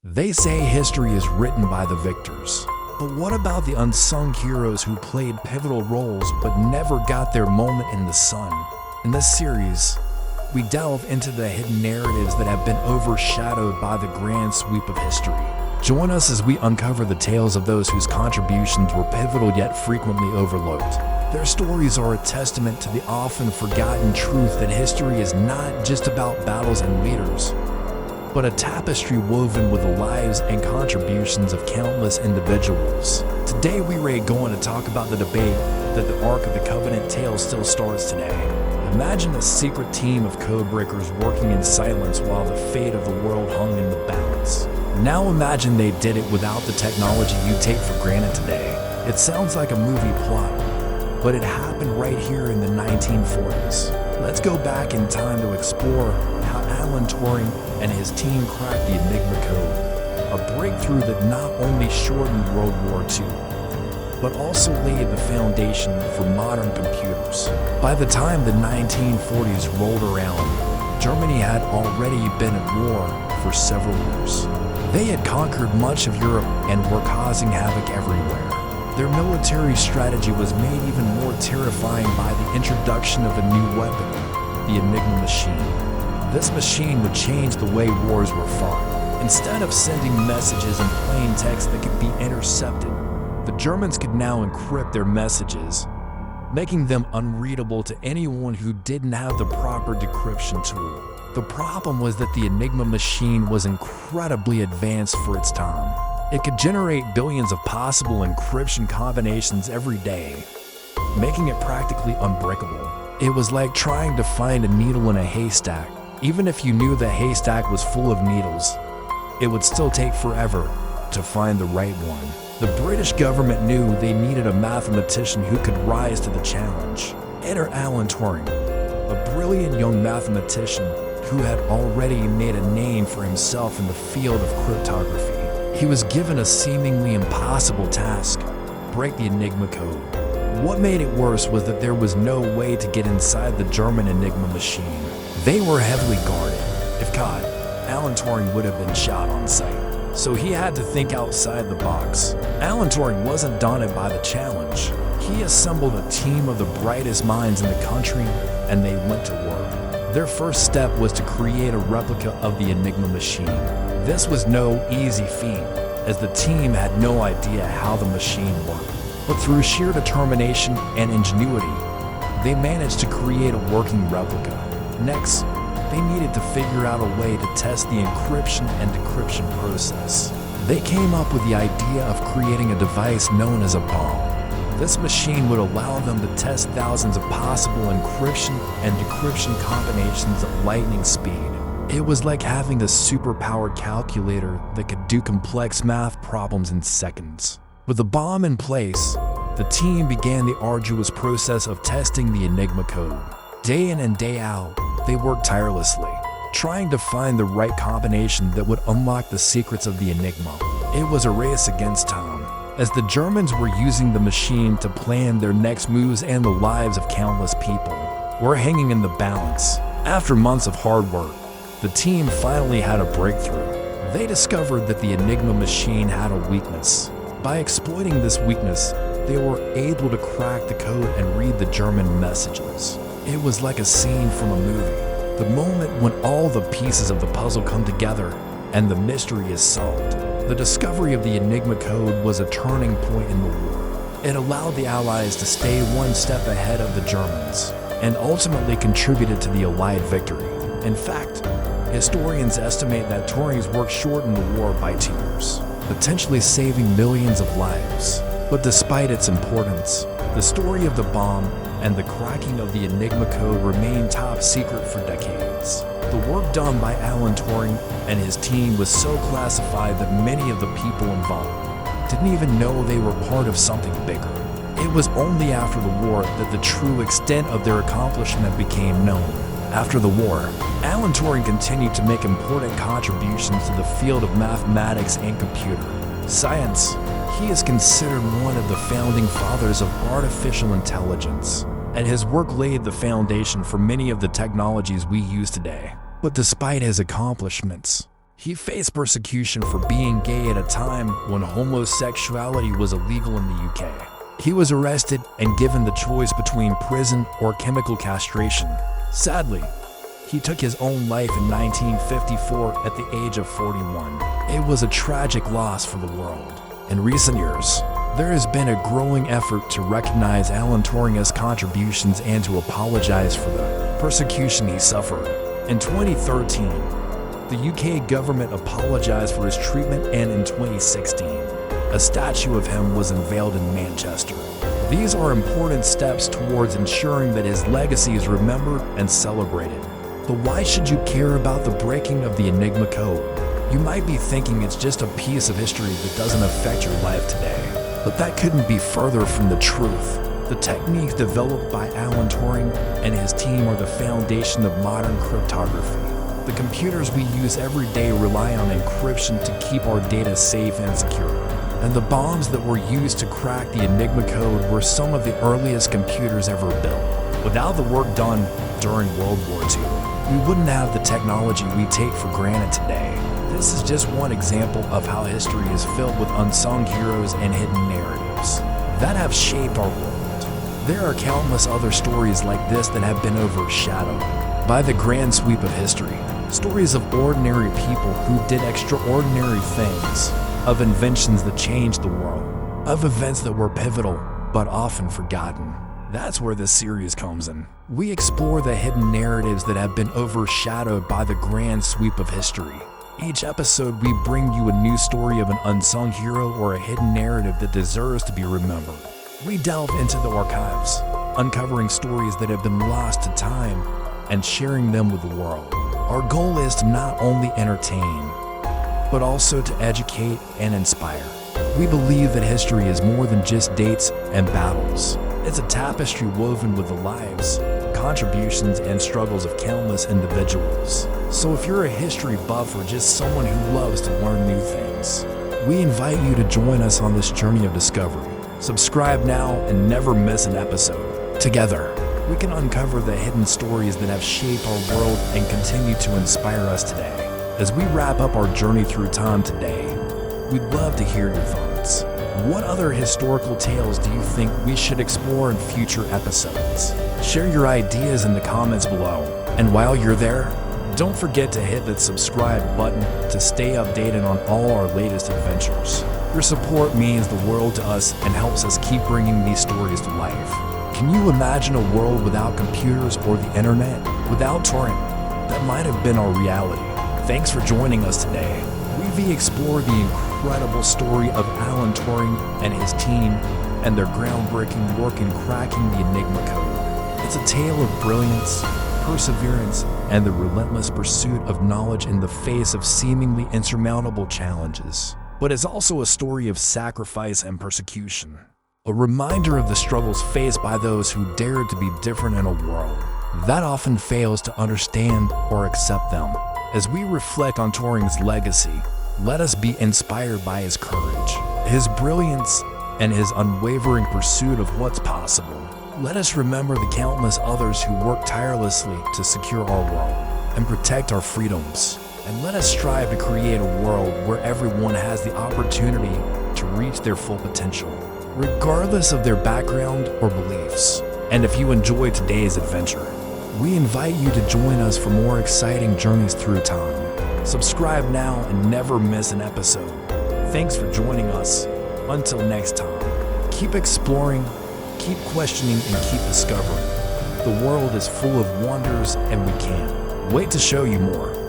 They say history is written by the victors. But what about the unsung heroes who played pivotal roles but never got their moment in the sun? In this series, we delve into the hidden narratives that have been overshadowed by the grand sweep of history. Join us as we uncover the tales of those whose contributions were pivotal yet frequently overlooked. Their stories are a testament to the often forgotten truth that history is not just about battles and leaders, but a tapestry woven with the lives and contributions of countless individuals. Today we are going to talk about the debate that the Ark of the Covenant tale still starts today. Imagine a secret team of codebreakers working in silence while the fate of the world hung in the balance. Now imagine they did it without the technology you take for granted today. It sounds like a movie plot, but it happened right here in the 1940s. Let's go back in time to explore how Alan Turing and his team cracked the Enigma code, a breakthrough that not only shortened World War II, but also laid the foundation for modern computers. By the time the 1940s rolled around, Germany had already been at war for several years. They had conquered much of Europe and were causing havoc everywhere. Their military strategy was made even more terrifying by the introduction of a new weapon, the Enigma machine. This machine would change the way wars were fought. Instead of sending messages in plain text that could be intercepted, the Germans could now encrypt their messages, making them unreadable to anyone who didn't have the proper decryption tool. The problem was that the Enigma machine was incredibly advanced for its time. It could generate billions of possible encryption combinations every day, making it practically unbreakable. It was like trying to find a needle in a haystack. Even if you knew the haystack was full of needles, it would still take forever to find the right one. The British government knew they needed a mathematician who could rise to the challenge. Enter Alan Turing, a brilliant young mathematician who had already made a name for himself in the field of cryptography. He was given a seemingly impossible task: break the Enigma code. What made it worse was that there was no way to get inside the German Enigma machine. They were heavily guarded. If caught, Alan Turing would have been shot on sight. So he had to think outside the box. Alan Turing wasn't daunted by the challenge. He assembled a team of the brightest minds in the country, and they went to work. Their first step was to create a replica of the Enigma machine. This was no easy feat, as the team had no idea how the machine worked. But through sheer determination and ingenuity, they managed to create a working replica. Next, they needed to figure out a way to test the encryption and decryption process. They came up with the idea of creating a device known as a bomb. This machine would allow them to test thousands of possible encryption and decryption combinations at lightning speed. It was like having a super-powered calculator that could do complex math problems in seconds. With the bomb in place, the team began the arduous process of testing the Enigma code. Day in and day out, they worked tirelessly, trying to find the right combination that would unlock the secrets of the Enigma. It was a race against time, as the Germans were using the machine to plan their next moves, and the lives of countless people were hanging in the balance. After months of hard work, the team finally had a breakthrough. They discovered that the Enigma machine had a weakness. By exploiting this weakness, they were able to crack the code and read the German messages. It was like a scene from a movie. The moment when all the pieces of the puzzle come together and the mystery is solved. The discovery of the Enigma code was a turning point in the war. It allowed the Allies to stay one step ahead of the Germans, and ultimately contributed to the Allied victory. In fact, historians estimate that Turing's work shortened the war by 2 years, potentially saving millions of lives. But despite its importance, the story of the bomb and the cracking of the Enigma code remained top secret for decades. The work done by Alan Turing and his team was so classified that many of the people involved didn't even know they were part of something bigger. It was only after the war that the true extent of their accomplishment became known. After the war, Alan Turing continued to make important contributions to the field of mathematics and computer science. He is considered one of the founding fathers of artificial intelligence, and his work laid the foundation for many of the technologies we use today. But despite his accomplishments, He faced persecution for being gay at a time when homosexuality was illegal in the UK. He was arrested and given the choice between prison or chemical castration. Sadly, he took his own life in 1954 at the age of 41. It was a tragic loss for the world. In recent years, there has been a growing effort to recognize Alan Turing's contributions and to apologize for the persecution he suffered. In 2013, the UK government apologized for his treatment, and in 2016, a statue of him was unveiled in Manchester. These are important steps towards ensuring that his legacy is remembered and celebrated. But why should you care about the breaking of the Enigma code? You might be thinking it's just a piece of history that doesn't affect your life today. But that couldn't be further from the truth. The techniques developed by Alan Turing and his team are the foundation of modern cryptography. The computers we use every day rely on encryption to keep our data safe and secure. And the bombs that were used to crack the Enigma code were some of the earliest computers ever built. Without the work done during World War II, we wouldn't have the technology we take for granted today. This is just one example of how history is filled with unsung heroes and hidden narratives that have shaped our world. There are countless other stories like this that have been overshadowed by the grand sweep of history. Stories of ordinary people who did extraordinary things, of inventions that changed the world, of events that were pivotal but often forgotten. That's where this series comes in. We explore the hidden narratives that have been overshadowed by the grand sweep of history. Each episode, we bring you a new story of an unsung hero or a hidden narrative that deserves to be remembered. We delve into the archives, uncovering stories that have been lost to time and sharing them with the world. Our goal is to not only entertain, but also to educate and inspire. We believe that history is more than just dates and battles. It's a tapestry woven with the lives, contributions, and struggles of countless individuals. So if you're a history buff or just someone who loves to learn new things, we invite you to join us on this journey of discovery. Subscribe now and never miss an episode. Together, we can uncover the hidden stories that have shaped our world and continue to inspire us today. As we wrap up our journey through time today, we'd love to hear your thoughts. What other historical tales do you think we should explore in future episodes? Share your ideas in the comments below. And while you're there, don't forget to hit that subscribe button to stay updated on all our latest adventures. Your support means the world to us and helps us keep bringing these stories to life. Can you imagine a world without computers or the internet? Without Turing? That might have been our reality. Thanks for joining us today. We've explored the incredible story of Alan Turing and his team and their groundbreaking work in cracking the Enigma code. It's a tale of brilliance, perseverance, and the relentless pursuit of knowledge in the face of seemingly insurmountable challenges. But it's also a story of sacrifice and persecution. A reminder of the struggles faced by those who dared to be different in a world that often fails to understand or accept them. As we reflect on Turing's legacy, let us be inspired by his courage, his brilliance, and his unwavering pursuit of what's possible. Let us remember the countless others who worked tirelessly to secure our world and protect our freedoms. And let us strive to create a world where everyone has the opportunity to reach their full potential, regardless of their background or beliefs. And if you enjoyed today's adventure, we invite you to join us for more exciting journeys through time. Subscribe now and never miss an episode. Thanks for joining us. Until next time, keep exploring, keep questioning, and keep discovering. The world is full of wonders, and we can't wait to show you more.